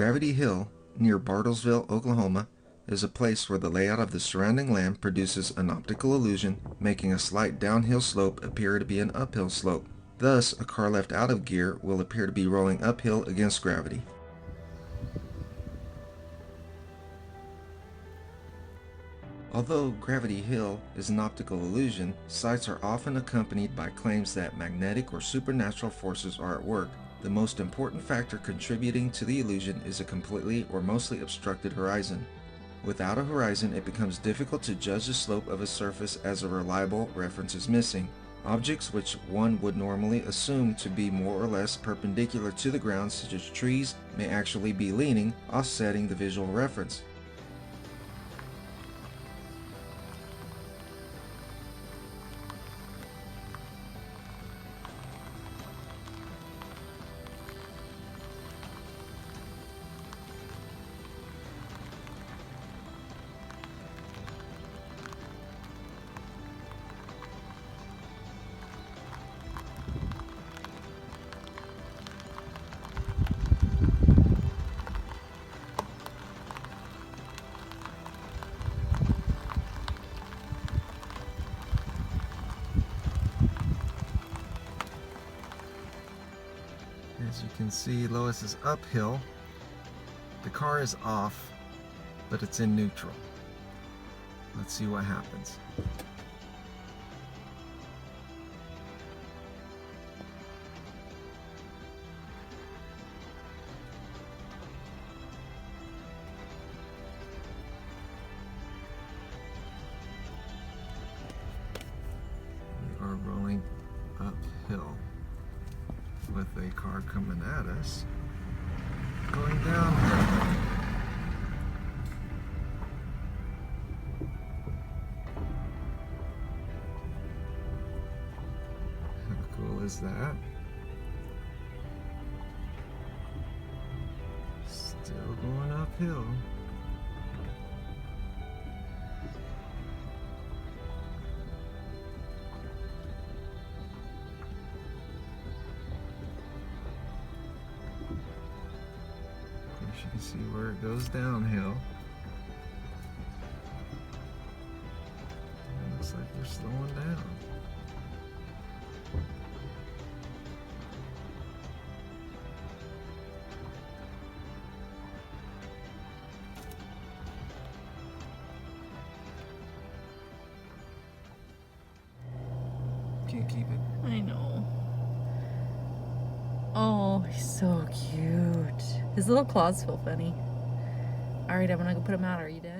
Gravity Hill, near Bartlesville, Oklahoma, is a place where the layout of the surrounding land produces an optical illusion, making a slight downhill slope appear to be an uphill slope. Thus, a car left out of gear will appear to be rolling uphill against gravity. Although Gravity Hill is an optical illusion, sights are often accompanied by claims that magnetic or supernatural forces are at work. The most important factor contributing to the illusion is a completely or mostly obstructed horizon. Without a horizon, it becomes difficult to judge the slope of a surface, as a reliable reference is missing. Objects which one would normally assume to be more or less perpendicular to the ground, such as trees, may actually be leaning, offsetting the visual reference. As you can see, Lois is uphill. The car is off, but it's in neutral. Let's see what happens. We are rolling uphill with a car coming at us, going downhill. How cool is that? Still going uphill. You can see where it goes downhill. It looks like we're slowing down. Can't keep it. I know. Oh, he's so cute. His little claws feel funny. Alright, I'm gonna go put him out. Are you dead?